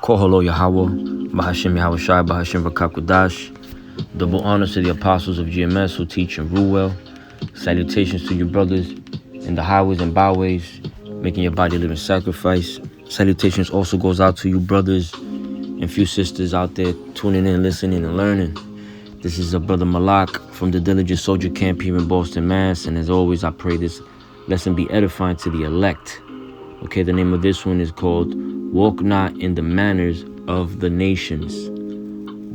Koholo Yahweh, Bahashim Yahweh Shai, Bahashim Vakakudash. Double honors to the apostles of GMS who teach and rule well. Salutations to you brothers in the highways and byways, making your body a living sacrifice. Salutations also goes out to you brothers and few sisters out there tuning in, listening, and learning. This is a brother Malak from the Diligent Soldier Camp here in Boston, Mass. And as always, I pray this lesson be edifying to the elect. Okay, the name of this one is called Walk Not in the Manners of the Nations.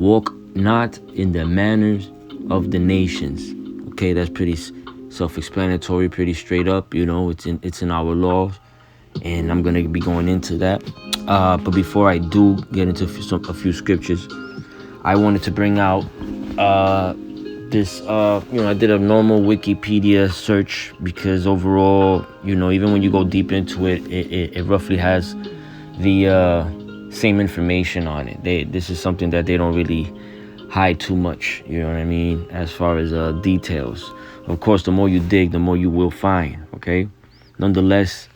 Walk not in the manners of the nations. Okay, that's pretty self-explanatory, pretty straight up. You know, it's in our laws, and I'm gonna be going into that. But before I do get into a few scriptures, I wanted to bring out this. I did a normal Wikipedia search because overall, even when you go deep into it, it roughly has the same information on it. This is something that they don't really hide too much, you know what I mean, as far as details. Of course, the more you dig, the more you will find. Okay, nonetheless,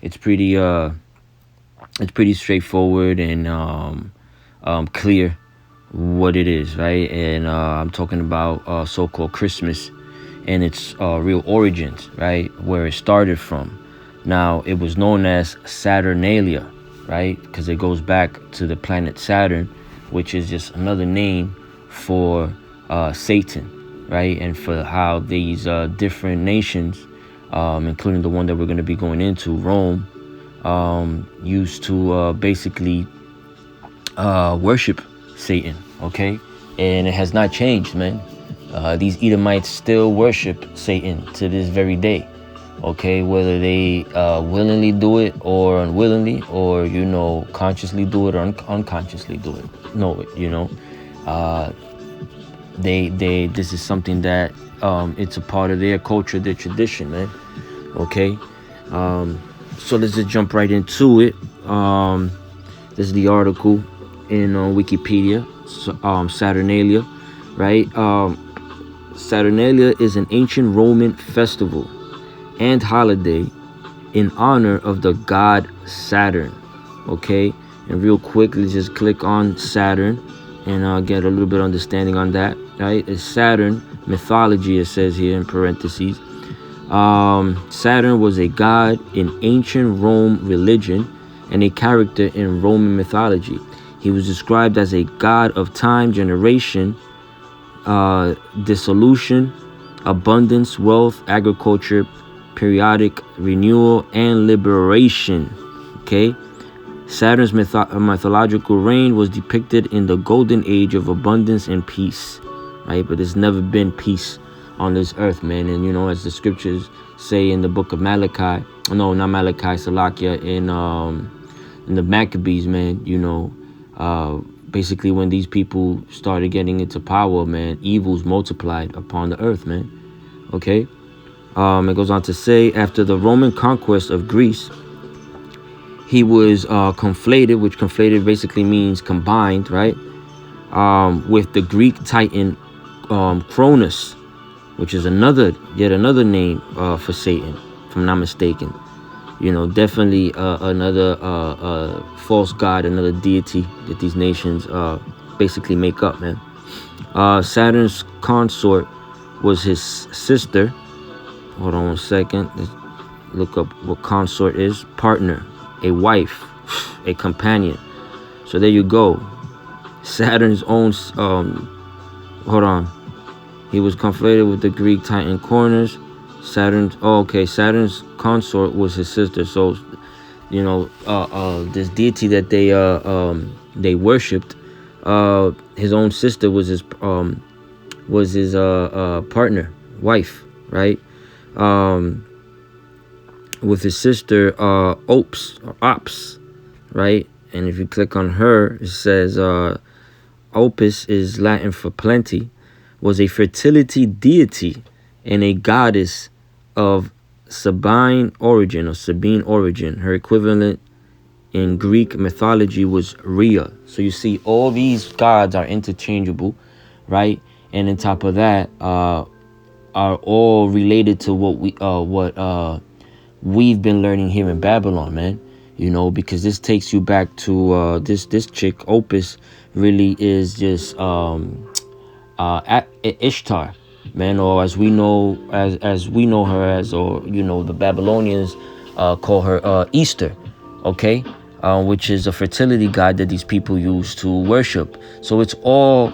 it's pretty straightforward and clear what it is, right? And I'm talking about so-called Christmas and its real origins, right, where it started from. Now, it was known as Saturnalia, right, because it goes back to the planet Saturn, which is just another name for Satan, right? And for how these different nations, including the one that we're going to be going into, Rome, used to basically worship Satan, okay? And it has not changed, man. These Edomites still worship Satan to this very day, okay? Whether they willingly do it or unwillingly, or, consciously do it or unconsciously do it. No, this is something that it's a part of their culture, their tradition, man. Okay, so let's just jump right into it. This is the article in Wikipedia. Saturnalia, right? Saturnalia is an ancient Roman festival and holiday in honor of the god Saturn. Okay, and real quick, let's just click on Saturn and get a little bit of understanding on that, right? It's Saturn mythology, it says here in parentheses. Saturn was a god in ancient Rome religion and a character in Roman mythology. He was described as a god of time, generation, dissolution, abundance, wealth, agriculture, periodic renewal, and liberation. Okay, Saturn's mythological reign was depicted in the golden age of abundance and peace, right? But there's never been peace on this earth, man. And as the scriptures say in the book of Malachi, no, not Malachi, Salakia, in the Maccabees, man, basically when these people started getting into power, man, evils multiplied upon the earth, man. Okay, it goes on to say, after the Roman conquest of Greece, he was conflated, which conflated basically means combined, right? With the Greek titan Cronus, which is yet another name for Satan, if I'm not mistaken. Definitely another false god, another deity that these nations basically make up, man. Saturn's consort was his sister. Hold on one second. Let's look up what consort is. Partner, a wife, a companion. So there you go. Saturn's own, hold on. He was conflated with the Greek titan Cronus. Saturn's consort was his sister. So, this deity that they worshipped, his own sister was his partner, wife, right? With his sister Ops, right? And if you click on her, it says Opus is Latin for plenty, was a fertility deity and a goddess of Sabine origin. Her equivalent in Greek mythology was Rhea. So you see, all these gods are interchangeable, right? And on top of that, are all related to what we've been learning here in Babylon, man. you know, because this takes you back to this chick Opus really is just Ishtar, man, or as we know her as, or you know, the Babylonians call her Easter, okay, which is a fertility god that these people use to worship. So it's all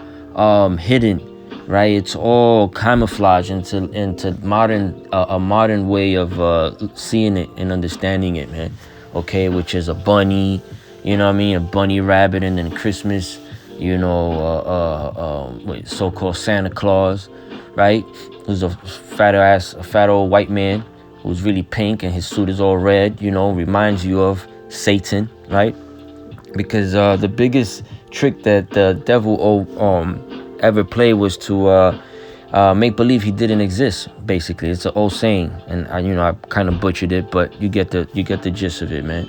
hidden, right? It's all camouflage into modern a modern way of seeing it and understanding it, man. Okay, which is a bunny, you know what I mean, a bunny rabbit, and then Christmas, you know, so-called Santa Claus, right? Who's a fat old white man who's really pink and his suit is all red, you know, reminds you of Satan, right? Because the biggest trick that the devil ever played was to make believe he didn't exist. Basically, it's an old saying, and I kind of butchered it, but you get the gist of it, man.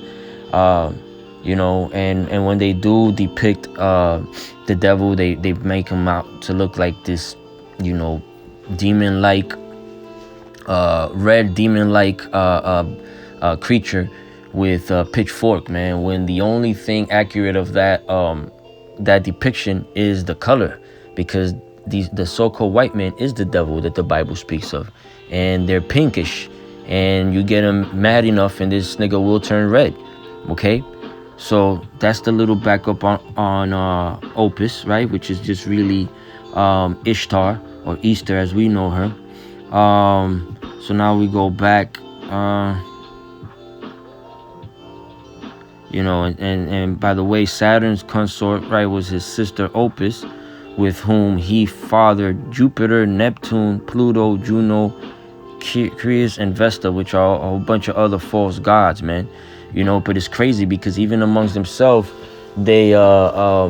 You know, and when they do depict the devil, they make him out to look like this, you know, demon-like, red demon-like creature with a pitchfork, man. When the only thing accurate of that depiction is the color, because the so-called white man is the devil that the Bible speaks of, and they're pinkish, and you get them mad enough, and this nigga will turn red. Okay, so that's the little backup on Opus, right? Which is just really Ishtar, or Easter as we know her. So now we go back, you know, and by the way, Saturn's consort, right, was his sister Opus, with whom he fathered Jupiter, Neptune, Pluto, Juno, Crius, and Vesta, which are a whole bunch of other false gods, man. You know, but it's crazy because even amongst themselves, they so,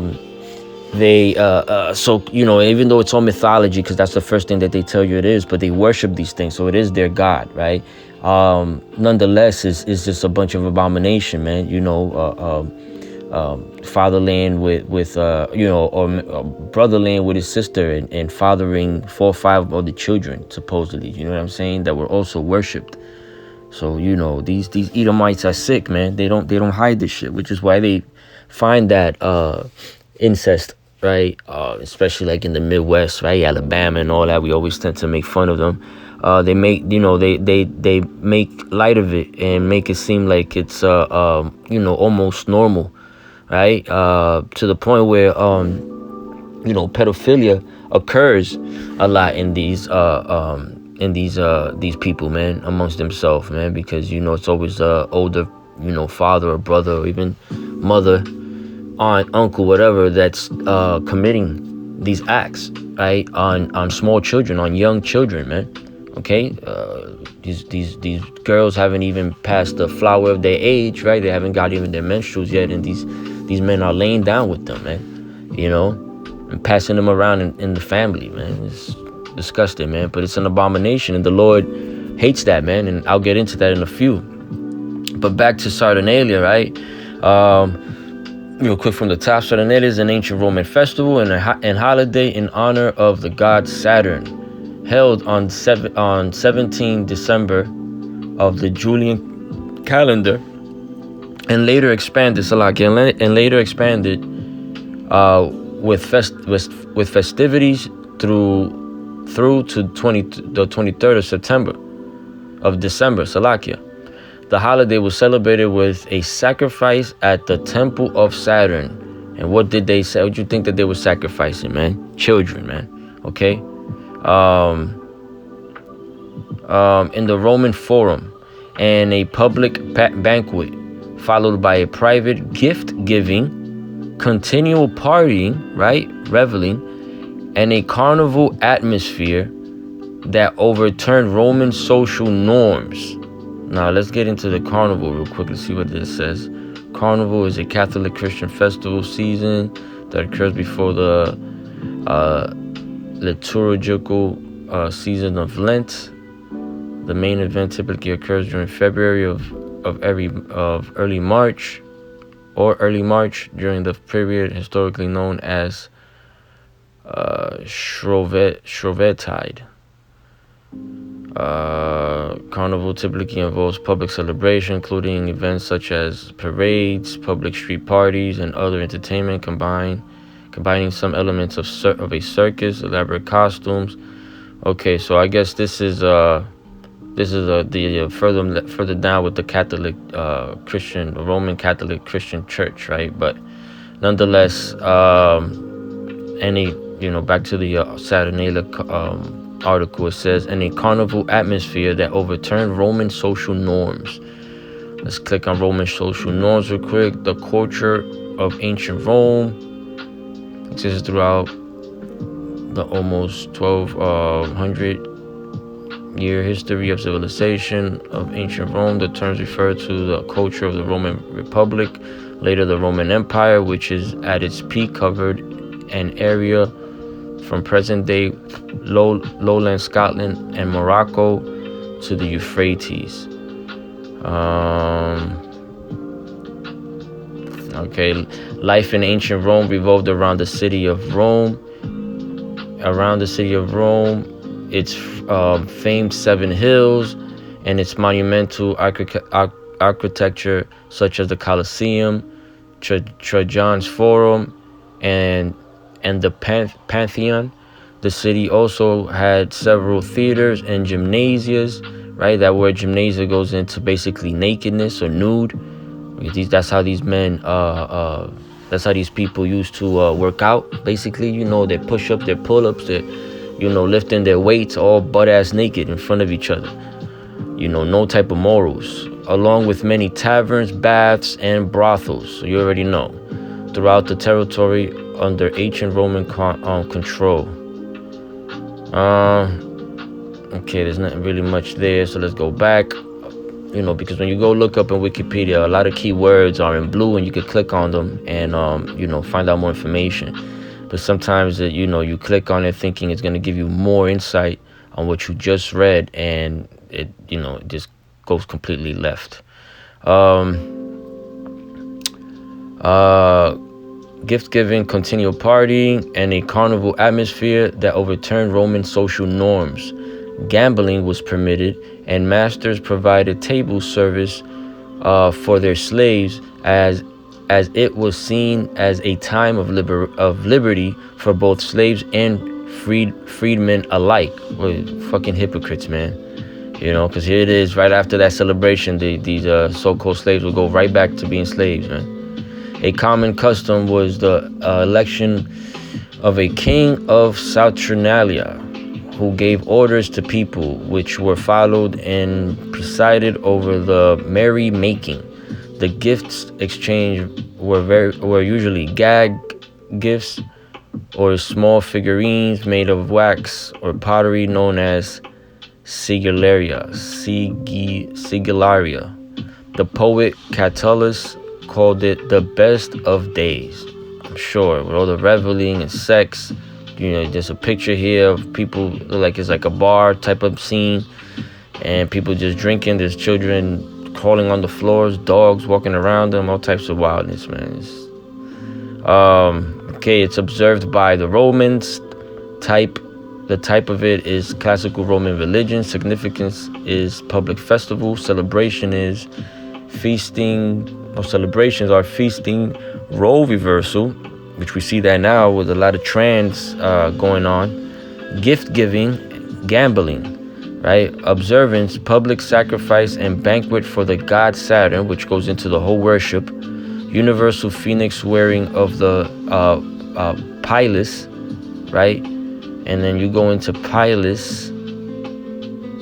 you know, even though it's all mythology, because that's the first thing that they tell you it is, but they worship these things, so it is their god, right? Nonetheless, it's just a bunch of abomination, man. You know, fatherland with you know, or brotherland with his sister, and fathering 4 or 5 other children, supposedly. You know what I'm saying? That were also worshipped. So, you know, these Edomites are sick, man. They don't hide this shit, which is why they find that incest, right? Especially like in the Midwest, right? Alabama and all that. We always tend to make fun of them. They make, you know, they make light of it and make it seem like it's you know, almost normal, right? To the point where you know, pedophilia occurs a lot in these people, man, amongst themselves, man, because, you know, it's always older, you know, father or brother or even mother, aunt, uncle, whatever, that's committing these acts, right, on small children, on young children, man. Okay, these girls haven't even passed the flower of their age, right? They haven't got even their menstruals yet, and these men are laying down with them, man. You know, and passing them around in the family, man. It's disgusting, man. But it's an abomination, and the Lord hates that, man. And I'll get into that in a few. But back to Saturnalia, right? Real quick from the top, Saturnalia is an ancient Roman festival and holiday in honor of the god Saturn, held on 17 December of the Julian calendar, and later expanded with festivities through to the 23rd of September of December, Salakia. The holiday was celebrated with a sacrifice at the temple of Saturn. And what did they say? What do you think that they were sacrificing, man? Children, man. Okay. In the Roman Forum, and a public banquet, followed by a private gift giving, continual partying, right, reveling, and a carnival atmosphere that overturned Roman social norms. Now let's get into the carnival real quick and see what this says. Carnival is a Catholic Christian festival season that occurs before the liturgical season of Lent. The main event typically occurs during February of early March during the period historically known as Shrovetide. Carnival typically involves public celebration, including events such as parades, public street parties, and other entertainment, combining some elements of a circus, elaborate costumes. Okay, so I guess this is further down with the Catholic Christian Roman Catholic Christian Church, right? But nonetheless, any back to the Saturnalia article, it says in a carnival atmosphere that overturned Roman social norms. Let's click on Roman social norms real quick. The culture of ancient Rome exists throughout the almost 1200 year history of civilization of ancient Rome. The terms refer to the culture of the Roman Republic, later the Roman Empire, which is at its peak covered an area from present-day lowland Scotland and Morocco to the Euphrates. Okay, life in ancient Rome revolved around the city of Rome. Its famed seven hills and its monumental architecture, such as the Colosseum, Trajan's Forum, and the Pantheon. The city also had several theaters and gymnasias, right? That word gymnasia goes into basically nakedness or nude. That's how these men, that's how these people used to work out. Basically, their push-ups, their pull-ups, their, lifting their weights all butt-ass naked in front of each other. No type of morals. Along with many taverns, baths, and brothels. So you already know. Throughout the territory under ancient Roman control. Okay, there's not really much there, so let's go back. Because when you go look up in Wikipedia, a lot of keywords are in blue, and you can click on them and find out more information. But sometimes you click on it thinking it's going to give you more insight on what you just read, and it just goes completely left. Gift giving, continual partying, and a carnival atmosphere that overturned Roman social norms. Gambling was permitted, and masters provided table service for their slaves, as it was seen as a time of liberty for both slaves and freedmen alike. Well, fucking hypocrites, man. Because here it is, right after that celebration, these so-called slaves will go right back to being slaves, man. A common custom was the election of a king of Saturnalia, who gave orders to people, which were followed and presided over the merry-making. The gifts exchanged were usually gag gifts or small figurines made of wax or pottery known as sigillaria. The poet Catullus called it the best of days. I'm sure, with all the reveling and sex. There's a picture here of people, like it's like a bar type of scene, and people just drinking. There's children crawling on the floors, dogs walking around them, all types of wildness, man. It's observed by the Romans. The type of it is classical Roman religion. Significance is public festival. Celebration is feasting. Celebrations are feasting, role reversal, which we see that now with a lot of trends going on. Gift giving, gambling, right? Observance, public sacrifice, and banquet for the god Saturn, which goes into the whole worship. Universal phoenix wearing of the Pilus, right? And then you go into Pilus,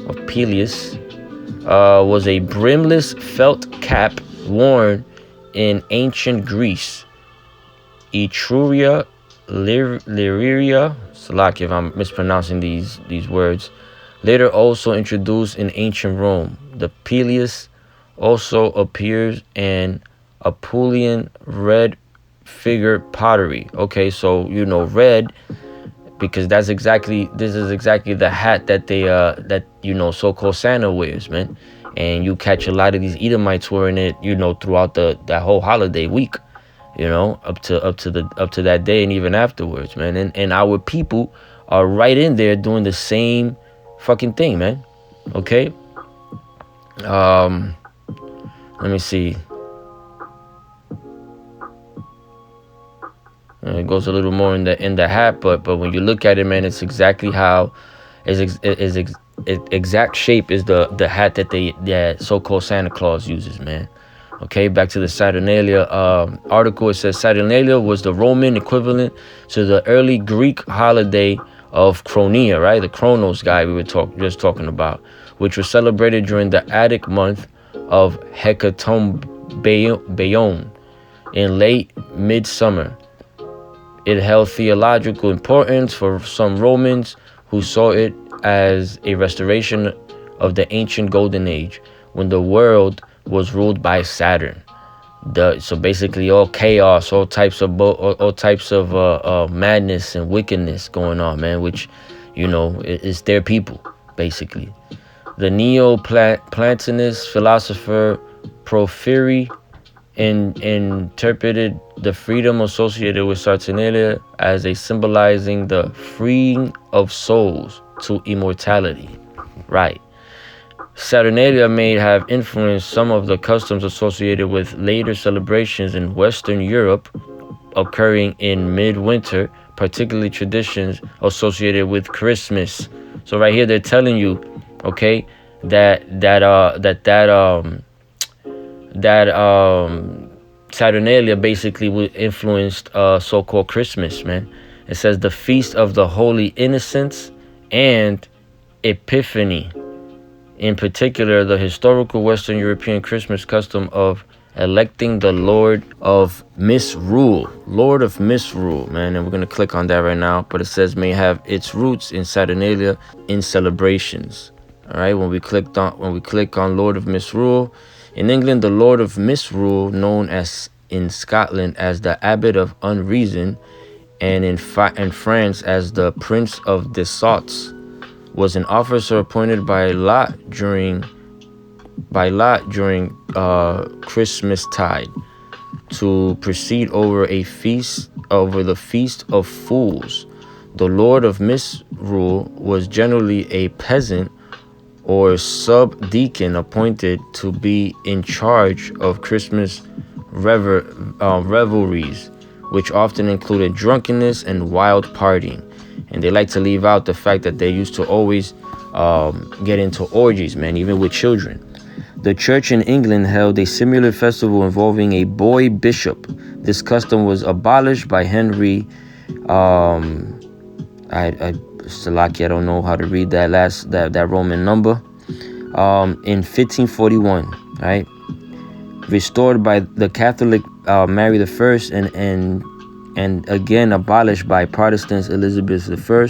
or Peleus, was a brimless felt cap worn in ancient Greece. Etruria, Lyria, Salaki if I'm mispronouncing these words, later also introduced in ancient Rome. The Peleus also appears in Apulian red figure pottery. Okay, so red, because this is exactly the hat that they so-called Santa wears, man. And you catch a lot of these Edomites wearing it, throughout that whole holiday week, up to that day and even afterwards, man. And our people are right in there doing the same fucking thing, man. Okay. Let me see. It goes a little more in the hat, but when you look at it, man, it's exactly how exact shape is the hat that so-called Santa Claus uses, man. Okay, back to the Saturnalia article. It says Saturnalia was the Roman equivalent to the early Greek holiday of Chronia, right? The Chronos guy we were just talking about, which was celebrated during the Attic month of Hecatombeon in late midsummer. It held theological importance for some Romans who saw it as a restoration of the ancient golden age when the world was ruled by Saturn. So basically all chaos, all types of madness and wickedness going on, man, which, is their people, basically. The Neoplatonist philosopher Porphyry interpreted the freedom associated with Saturnalia as a symbolizing the freeing of souls to immortality. Right. Saturnalia may have influenced some of the customs associated with later celebrations in Western Europe occurring in midwinter, particularly traditions associated with Christmas. So right here they're telling you, okay, that Saturnalia basically influenced so-called Christmas, man. It says the Feast of the Holy Innocents and Epiphany. In particular, the historical Western European Christmas custom of electing the Lord of Misrule. Lord of Misrule, man. And we're going to click on that right now. But it says may have its roots in Saturnalia in celebrations. All right. When we click on Lord of Misrule, in England, the Lord of Misrule, known as in Scotland as the Abbot of Unreason, and in France as the Prince of Desots, was an officer appointed by lot during Christmas tide to preside over the Feast of Fools. The Lord of Misrule was generally a peasant or sub-deacon appointed to be in charge of Christmas revelries, which often included drunkenness and wild partying. And they like to leave out the fact that they used to always get into orgies, man, even with children. The church in England held a similar festival involving a boy bishop. This custom was abolished by Henry. Salaki, I don't know how to read that Roman number. In 1541, right? Restored by the Catholic Mary I and again abolished by Protestants Elizabeth I.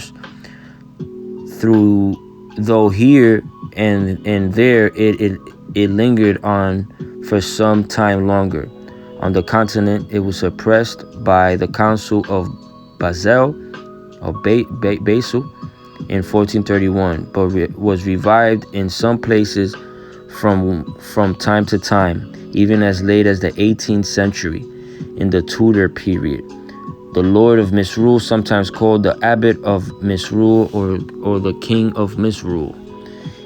Though here and there it lingered on for some time longer. On the continent, it was suppressed by the Council of Basel in 1431, but was revived in some places from time to time, even as late as the 18th century in the Tudor period. The Lord of Misrule, sometimes called the Abbot of Misrule or the King of Misrule,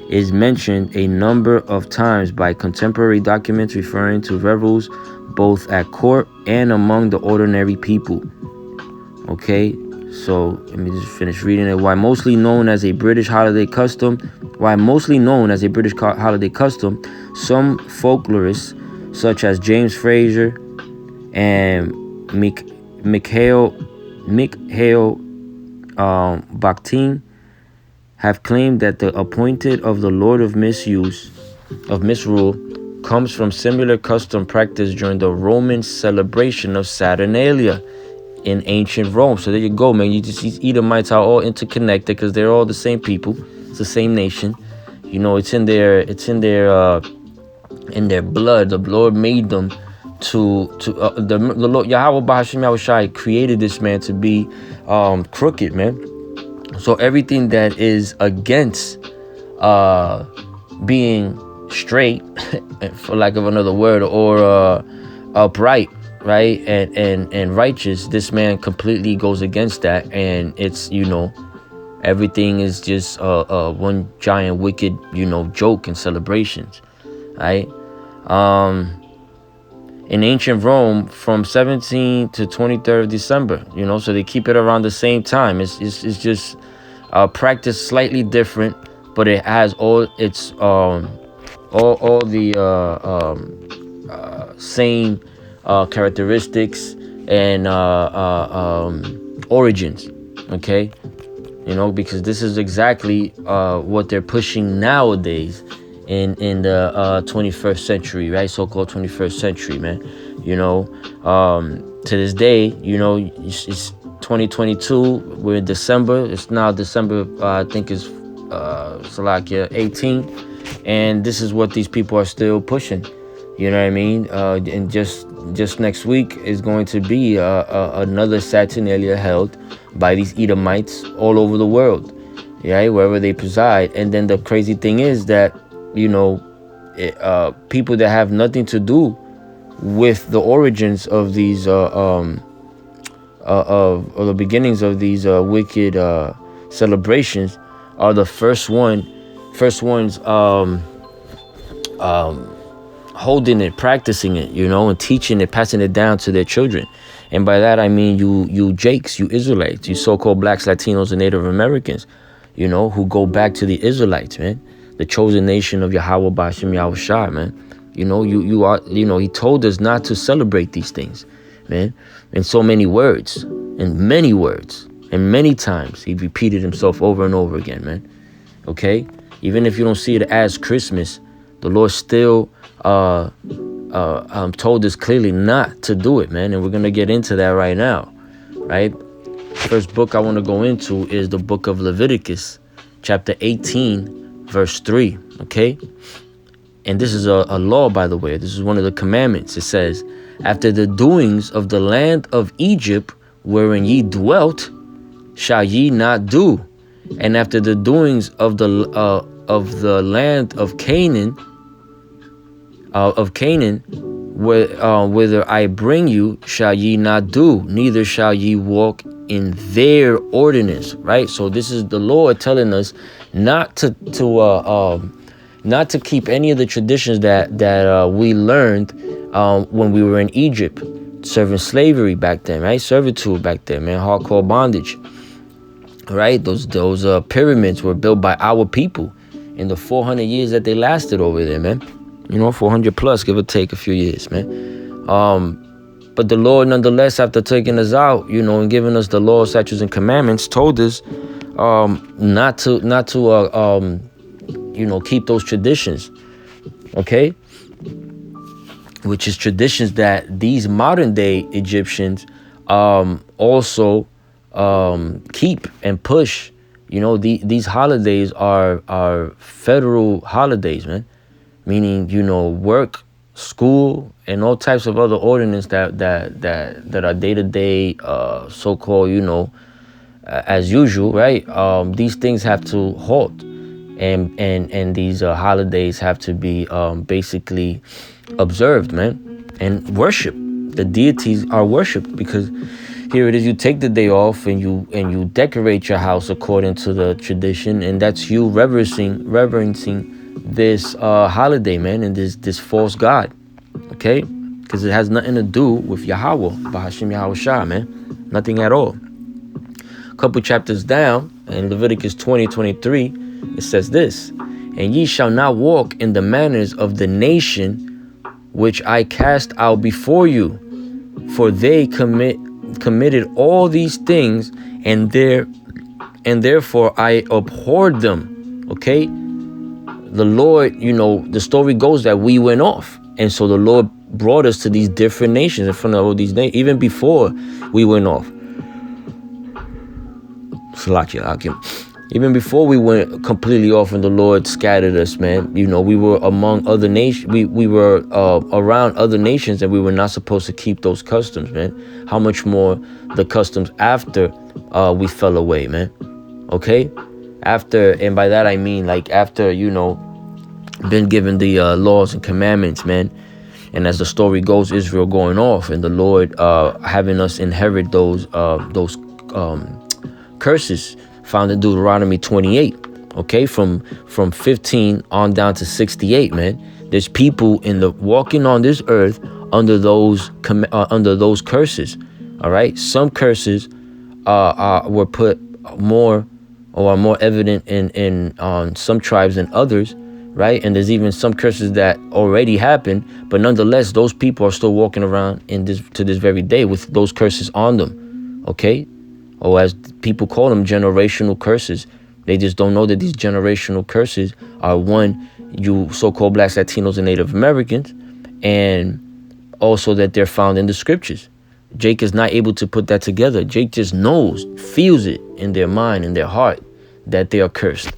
is mentioned a number of times by contemporary documents referring to revels both at court and among the ordinary people. Okay, so let me just finish reading it. While mostly known as a British holiday custom, some folklorists such as James Fraser and Mikhail Bakhtin have claimed that the appointed of the Lord of Misrule comes from similar custom practiced during the Roman celebration of Saturnalia in ancient Rome. So there you go, man. These Edomites are all interconnected because they're all the same people. It's the same nation. It's in their blood. The Lord made them the Lord Yahweh Bahashim Yahushai created this man to be crooked, man. So everything that is against being straight, for lack of another word, or upright, right, and righteous, this man completely goes against that, and it's and Everything is just one giant wicked, joke and celebrations, right? In ancient Rome, from 17th to 23rd of December, so they keep it around the same time. It's just practice slightly different, but it has all its all the same characteristics and origins. Okay, because this is exactly what they're pushing nowadays in the 21st century, right? So-called 21st century, man. To this day, it's 2022. We're in December. It's now December. I think it's Salakia 18, and this is what these people are still pushing. You know what I mean? And just next week is going to be another Saturnalia held by these Edomites all over the world, right? Wherever they preside. And then the crazy thing is that, people that have nothing to do with the origins of these of the beginnings of these wicked celebrations are the first ones holding it, practicing it, and teaching it, passing it down to their children. And by that I mean you Jakes, you Israelites, you so-called blacks, Latinos, and Native Americans, who go back to the Israelites, man, the chosen nation of Yahweh Ba'ashem Yahushua, man. You are, he told us not to celebrate these things, man, in so many words, and many times he repeated himself over and over again, man. Okay, even if you don't see it as Christmas, the Lord still told us clearly not to do it, man, and we're gonna get into that right now, right? First book I want to go into is the book of Leviticus, chapter 18, verse 3. Okay, and this is a law, by the way. This is one of the commandments. It says, after the doings of the land of Egypt wherein ye dwelt shall ye not do, and after the doings of the land of Canaan, whither I bring you, shall ye not do, neither shall ye walk in their ordinance. Right? So this is the Lord telling us not to keep any of the traditions that we learned when we were in Egypt, serving slavery back then, right? Servitude back then, man, hardcore bondage. Right? Those pyramids were built by our people in the 400 years that they lasted over there, man. 400 plus, give or take a few years, man. But the Lord, nonetheless, after taking us out, and giving us the laws, statutes, and commandments, told us not to keep those traditions, okay? Which is traditions that these modern day Egyptians also keep and push. These holidays are federal holidays, man. Meaning, work, school, and all types of other ordinances that are day-to-day, so-called, as usual, right? These things have to halt, and these holidays have to be basically observed, man, and worship. The deities are worshipped, because here it is, you take the day off and you decorate your house according to the tradition, and that's you reverencing this holiday, man, and this false god, okay? Because it has nothing to do with Yahweh, Ba'ashem Yahushua, man, nothing at all. A couple chapters down, in Leviticus 20:23, it says this: and ye shall not walk in the manners of the nation which I cast out before you, for they committed all these things, and therefore I abhorred them. Okay, the Lord, the story goes that we went off, and so the Lord brought us to these different nations in front of all these nations, even before we went off. Even before we went completely off and the Lord scattered us, man, we were among other nations. We were around other nations, and we were not supposed to keep those customs, man. How much more the customs after we fell away, man. Okay? After, and by that I mean like after, been given the laws and commandments, man. And as the story goes, Israel going off, and the Lord having us inherit those curses found in Deuteronomy 28. Okay, from 15 on down to 68, man. There's people walking on this earth under those curses. All right, some curses were put more or are more evident in on some tribes than others, right? And there's even some curses that already happened, but nonetheless, those people are still walking around to this very day with those curses on them. Okay, or as people call them, generational curses. They just don't know that these generational curses are, one, you so-called blacks, Latinos, and Native Americans, and also that they're found in the scriptures. Jake is not able to put that together. Jake just knows, feels it in their mind, in their heart, that they are cursed.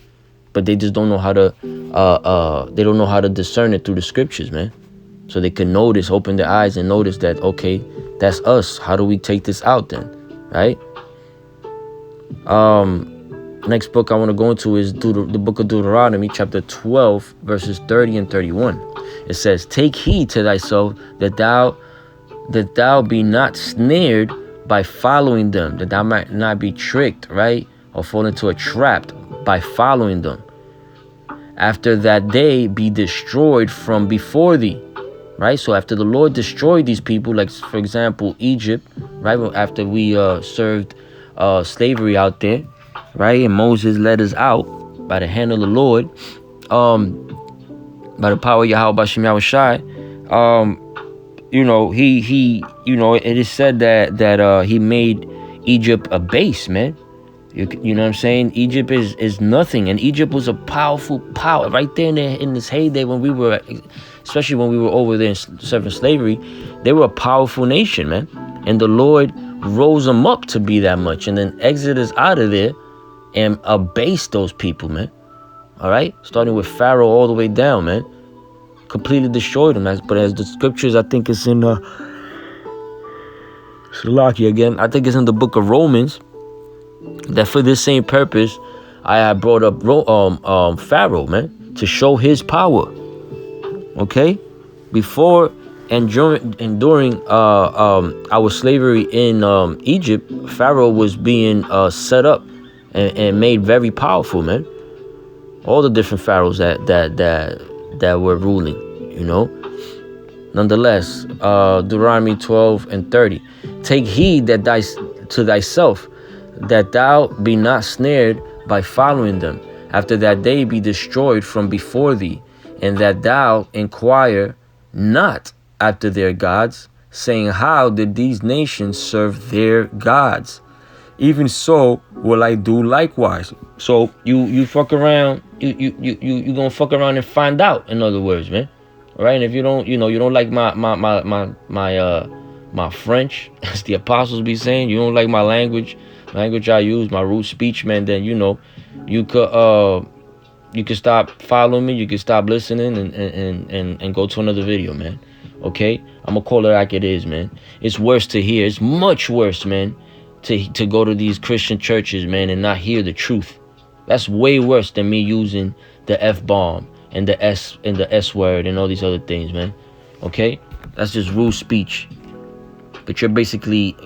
But they just don't know how to, they don't know how to discern it through the scriptures, man. So they can notice, open their eyes and notice that, okay, that's us. How do we take this out then, right? Next book I want to go into is the book of Deuteronomy, chapter 12, verses 30 and 31. It says, take heed to thyself that thou be not snared by following them, that thou might not be tricked, right? Or fall into a trap by following them. After that day be destroyed from before thee, right? So after the Lord destroyed these people, like for example, Egypt, right? After we served slavery out there, right? And Moses led us out by the hand of the Lord, by the power of Yahweh Bashem Yahushai. It is said that he made Egypt a base, man. You know what I'm saying? Egypt is nothing, and Egypt was a powerful power right there in this heyday especially when we were over there serving slavery. They were a powerful nation, man, and the Lord rose them up to be that much, and then exited us out of there and abased those people, man. All right, starting with Pharaoh all the way down, man. Completely destroyed them. But as the scriptures, I think it's in Salaki again. I think it's in the book of Romans that for this same purpose, I had brought up Pharaoh, man, to show his power. Okay, before and during our slavery in Egypt, Pharaoh was being set up and made very powerful, man. All the different pharaohs that were ruling, you know. Nonetheless, Deuteronomy 12 and 30. Take heed to thyself that thou be not snared by following them. After that day be destroyed from before thee, and that thou inquire not after their gods, saying, how did these nations serve their gods? Even so will I do likewise. So you fuck around, you gonna fuck around and find out, in other words, man. All right, and if you don't, you don't like my French, as the apostles be saying, you don't like my language I use, my root speech, man, then you could stop following me, you could stop listening and go to another video, man. Okay? I'm gonna call it like it is, man. It's worse to hear. It's much worse, man, to go to these Christian churches, man, and not hear the truth. That's way worse than me using the F-bomb and the S word and all these other things, man. Okay? That's just rude speech. But you're basically,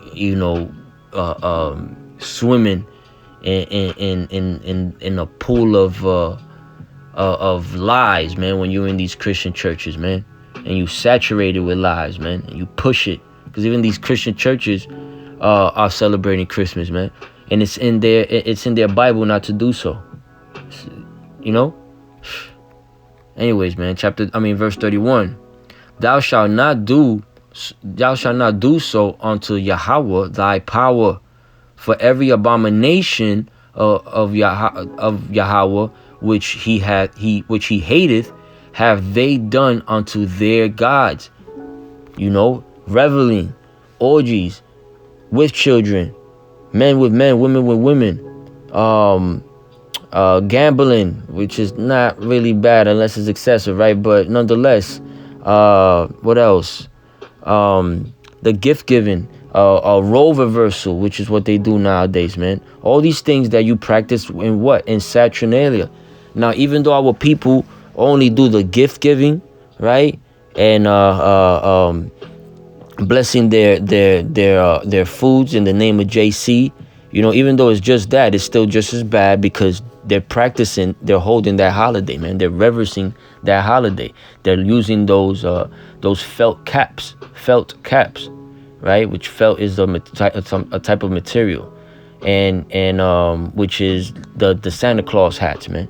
swimming in a pool of lies, man, when you're in these Christian churches, man. And you saturate it with lies, man. And you push it. Because even these Christian churches are celebrating Christmas, man. And it's in their Bible not to do so. Anyways, man, verse 31. Thou shalt not do so unto Yahweh thy power, for every abomination of Yahweh which he hateth have they done unto their gods. Reveling, orgies with children, men with men, women with women, gambling, which is not really bad unless it's excessive, right? But nonetheless, what else? The gift giving, role reversal, which is what they do nowadays, man. All these things that you practice in Saturnalia. Now, even though our people only do the gift giving, right, and blessing their foods in the name of JC, Even though it's just that, it's still just as bad because they're holding that holiday, man. They're reversing that holiday. They're using those felt caps, right? Which felt is a type of material, and which is the Santa Claus hats, man.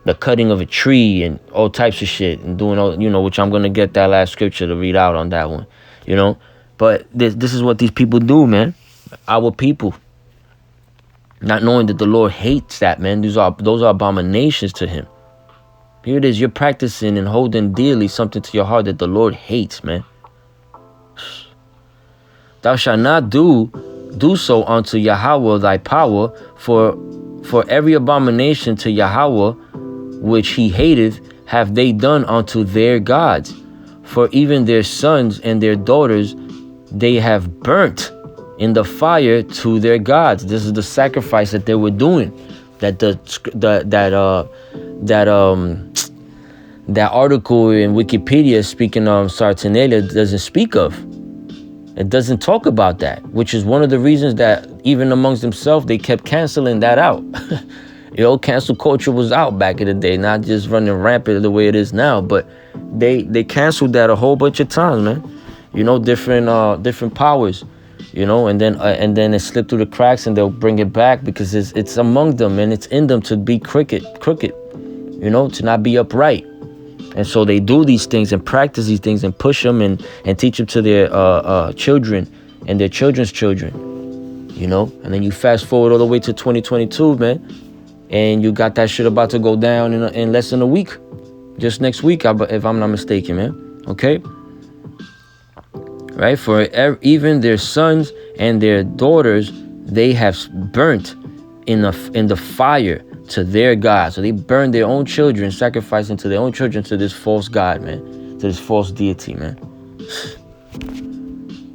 The cutting of a tree and all types of shit and doing all, which I'm gonna get that last scripture to read out on that one, But this is what these people do, man. Our people, not knowing that the Lord hates that, man. Those are abominations to him. Here it is, you're practicing and holding dearly something to your heart that the Lord hates, man. Thou shalt not do so unto Yahweh thy power, for every abomination to Yahweh which he hateth have they done unto their gods. For even their sons and their daughters they have burnt in the fire to their gods. This is the sacrifice that they were doing, that that article in Wikipedia speaking on Saturnalia doesn't speak of. It doesn't talk about that, which is one of the reasons that even amongst themselves they kept canceling that out. Cancel culture was out back in the day, not just running rampant the way it is now, but they canceled that a whole bunch of times, man. Different powers, and then it slipped through the cracks, and they'll bring it back because it's among them and it's in them to be crooked, to not be upright. And so they do these things and practice these things and push them and teach them to their children and their children's children, and then you fast forward all the way to 2022, man. And you got that shit about to go down in less than a week. Just next week, if I'm not mistaken, man. Okay? Right? For even their sons and their daughters, they have burnt in the fire to their God. So they burned their own children, sacrificing to their own children to this false God, man. To this false deity, man.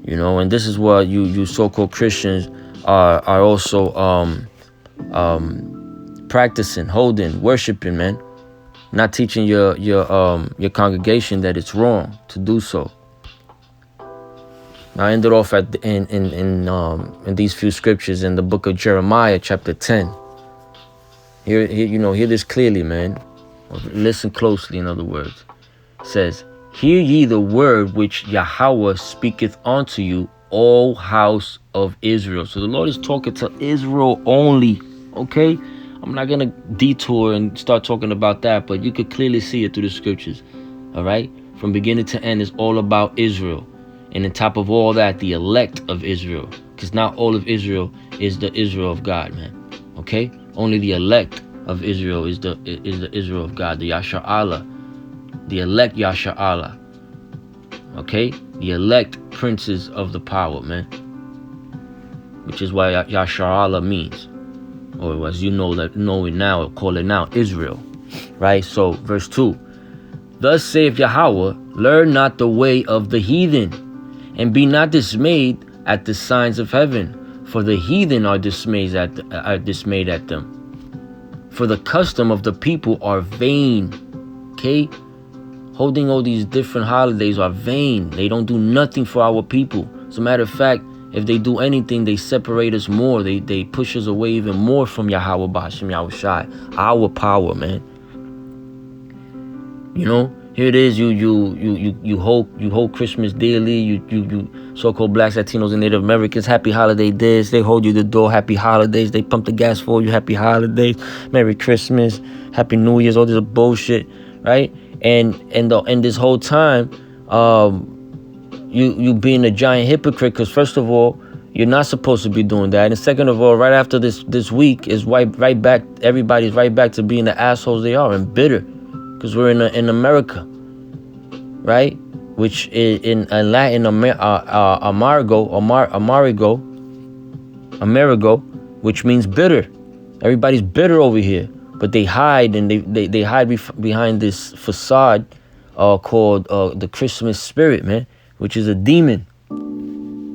And this is what you so-called Christians are also practicing, holding, worshiping, man. Not teaching your congregation that it's wrong to do so. I ended off in these few scriptures in the book of Jeremiah, chapter 10. Hear this clearly, man. Listen closely, in other words. It says, hear ye the word which Yahweh speaketh unto you, O house of Israel. So the Lord is talking to Israel only, okay? I'm not going to detour and start talking about that, but you could clearly see it through the scriptures, all right? From beginning to end, it's all about Israel. And on top of all that, the elect of Israel, because not all of Israel is the Israel of God, man, okay? Only the elect of Israel is the Israel of God, the Yashar Allah, the elect Yashar Allah, okay? The elect princes of the power, man, which is why Yashar Allah means, or as know it now, call it now, Israel, right? So verse 2, thus saith Yahweh, learn not the way of the heathen, and be not dismayed at the signs of heaven, for the heathen are dismayed at them. For the custom of the people are vain, okay? Holding all these different holidays are vain. They don't do nothing for our people. As a matter of fact, if they do anything, they separate us more. They push us away even more from Yahweh B'Hashem Yahushai, our power, man. Here it is. You hold Christmas dearly. You so-called blacks, Latinos, and Native Americans. Happy holiday this. They hold you the door. Happy holidays. They pump the gas for you. Happy holidays. Merry Christmas. Happy New Year's. All this bullshit, right? And this whole time, you being a giant hypocrite, because first of all, you're not supposed to be doing that, and second of all, right after this week is right back. Everybody's right back to being the assholes they are and bitter, because we're in America, right? Which in Latin, Amerigo, which means bitter. Everybody's bitter over here. But they hide, and they hide behind this facade called the Christmas spirit, man, which is a demon.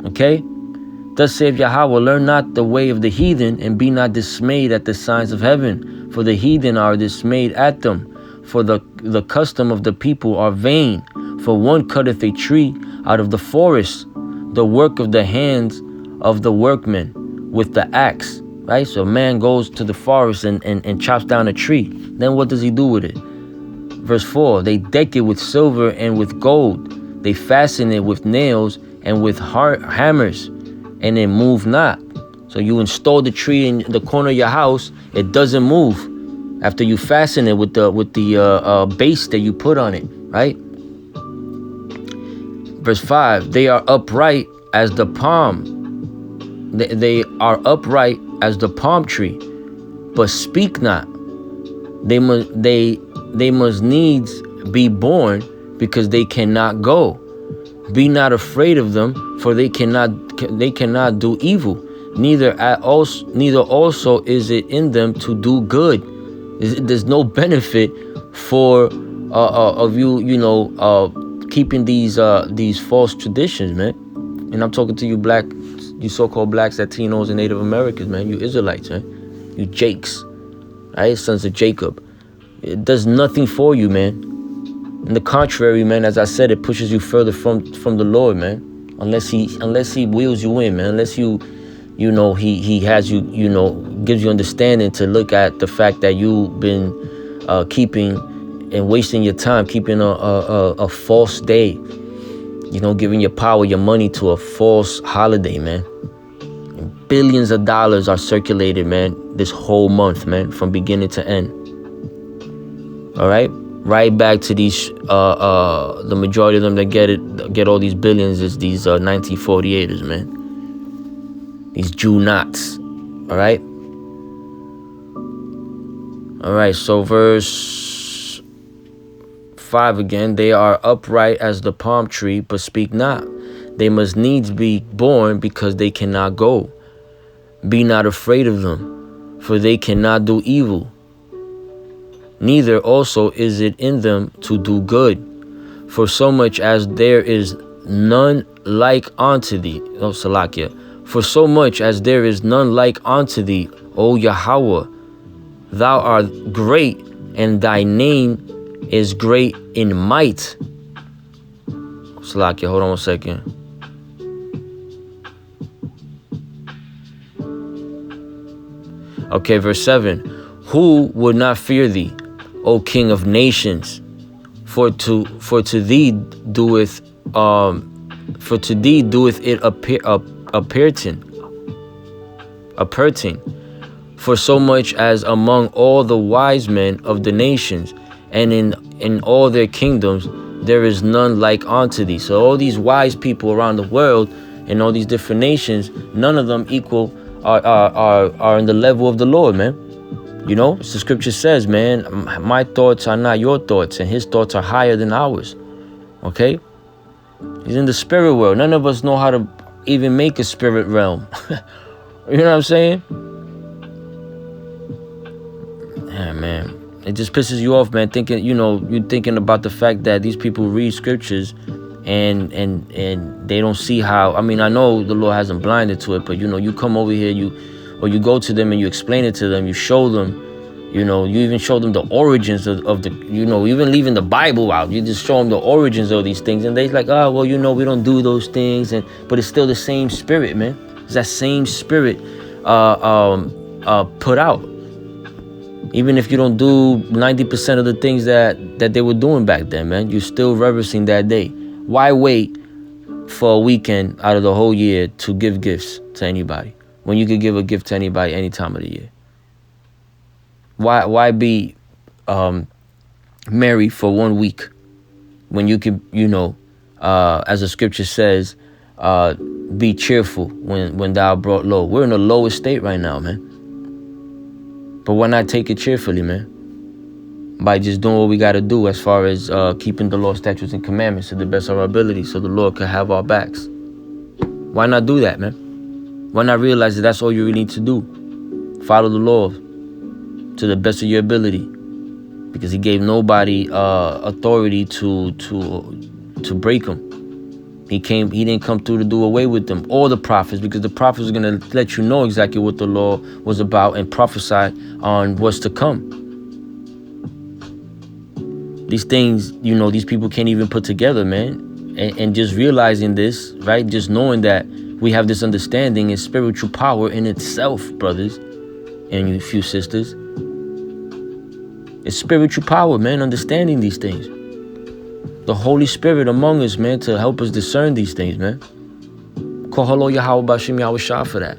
Okay? Thus saith Yahweh, learn not the way of the heathen, and be not dismayed at the signs of heaven, for the heathen are dismayed at them. For the custom of the people are vain. For one cutteth a tree out of the forest, the work of the hands of the workmen, with the axe, right? So a man goes to the forest and chops down a tree. Then what does he do with it? Verse 4, they deck it with silver and with gold. They fasten it with nails and with hammers, and it move not. So you install the tree in the corner of your house, it doesn't move after you fasten it with the base that you put on it, right? Verse 5, they are upright as the palm. They are upright as the palm tree, but speak not. They must needs be born, because they cannot go. Be not afraid of them, for they cannot do evil. Neither also is it in them to do good. There's no benefit for of you keeping these false traditions, man. And I'm talking to you you so-called blacks, Latinos, and Native Americans, man. You Israelites, man. You Jakes, right? Sons of Jacob. It does nothing for you, man. On the contrary, man, as I said, it pushes you further from the Lord, man. Unless he wheels you in, man. Unless he has you, gives you understanding to look at the fact that you've been keeping and wasting your time, keeping a false day, giving your power, your money to a false holiday, man. And billions of dollars are circulated, man, this whole month, man, from beginning to end. All right, right back to these the majority of them that get all these billions is these 1948ers, man. These Jew knots. All right, so verse 5 again, they are upright as the palm tree, but speak not. They must needs be born, because they cannot go. Be not afraid of them, for they cannot do evil. Neither also is it in them to do good. For so much as there is none like unto thee, Salakia. For so much as there is none like unto thee, O Yahweh, thou art great, and thy name is great in might. Salakia, hold on 1 second. Okay, verse 7. Who would not fear thee, O King of nations? For to thee doeth it appertain. For so much as among all the wise men of the nations, and in all their kingdoms, there is none like unto thee. So all these wise people around the world, and all these different nations, none of them are in the level of the Lord, man. The scripture says, man, my thoughts are not your thoughts, and his thoughts are higher than ours. Okay? He's in the spirit world. None of us know how to even make a spirit realm. You know what I'm saying? Yeah, man. It just pisses you off, man, thinking, you're thinking about the fact that these people read scriptures and they don't see how. I mean, I know the Lord hasn't blinded to it, but you come over here, you go to them and you explain it to them, you show them, you even show them the origins of the, even leaving the Bible out, you just show them the origins of these things, and they're like, oh, well, we don't do those things, but it's still the same spirit, man. It's that same spirit put out. Even if you don't do 90% of the things that they were doing back then, man, you're still reverencing that day. Why wait for a weekend out of the whole year to give gifts to anybody, when you could give a gift to anybody any time of the year? Why be merry for 1 week when you can, as the scripture says, be cheerful when thou brought low. We're in the lowest state right now, man. But why not take it cheerfully, man? By just doing what we got to do as far as keeping the law, statutes, and commandments to the best of our ability, so the Lord can have our backs. Why not do that, man? Why not realize that that's all you really need to do? Follow the law to the best of your ability, because he gave nobody authority to break them. He didn't come through to do away with them, or the prophets, because the prophets are going to let you know exactly what the law was about and prophesy on what's to come. These things, these people can't even put together, man. And just realizing this, right? Just knowing that we have this understanding is spiritual power in itself, brothers and you few sisters. It's spiritual power, man, understanding these things. The Holy Spirit among us, man, to help us discern these things, man. Call hello Yahweh Bashim Yahweh Shah for that.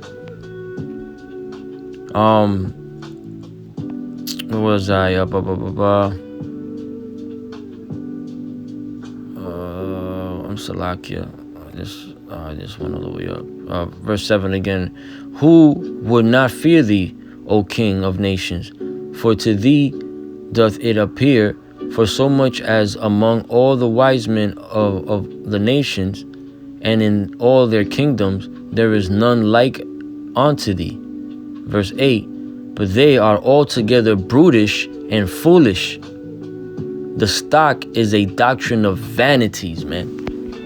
Where was I? I'm Salakia. I just went all the way up. Verse 7 again. Who would not fear thee, O King of nations? For to thee doth it appear, for so much as among all the wise men of the nations, and in all their kingdoms, there is none like unto thee. Verse 8. But they are altogether brutish and foolish. The stock is a doctrine of vanities, man.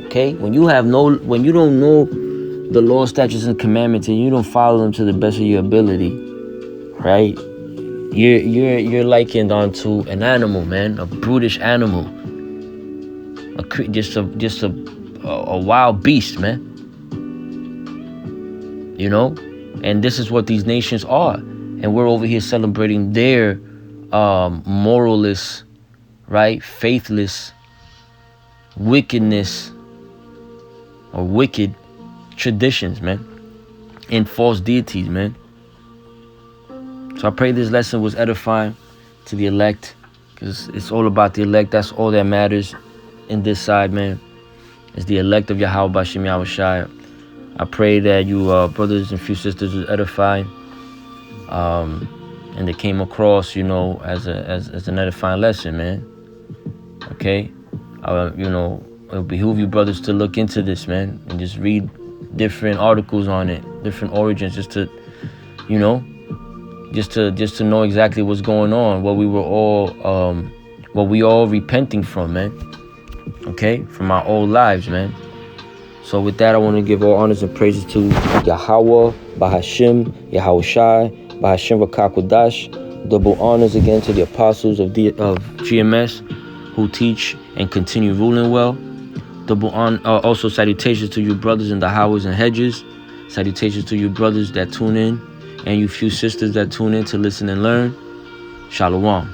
Okay? When you don't know the law, statutes, and commandments, and you don't follow them to the best of your ability, right? You're likened onto an animal, man, a brutish animal, just a wild beast, man. You know, and this is what these nations are, and we're over here celebrating their moralless, right, faithless, wickedness, or wicked traditions, man, and false deities, man. So I pray this lesson was edifying to the elect, because it's all about the elect. That's all that matters in this side, man. It's the elect of Yahweh Bashim Yahweh Shai. I pray that you brothers and few sisters was edified, and they came across, you know, as an edifying lesson, man. Okay, you know, it'll behoove you brothers to look into this, man, and just read different articles on it, different origins, just to, you know, just to know exactly what's going on, what we all repenting from, man. Okay, from our old lives, man. So with that, I want to give all honors and praises to Yahweh, Bahashim, Yahweh Shai, Bahashim Vakakwadash. Double honors again to the apostles of GMS who teach and continue ruling well. Double also salutations to you brothers in the highways and hedges. Salutations to you brothers that tune in, and you few sisters that tune in to listen and learn. Shalom.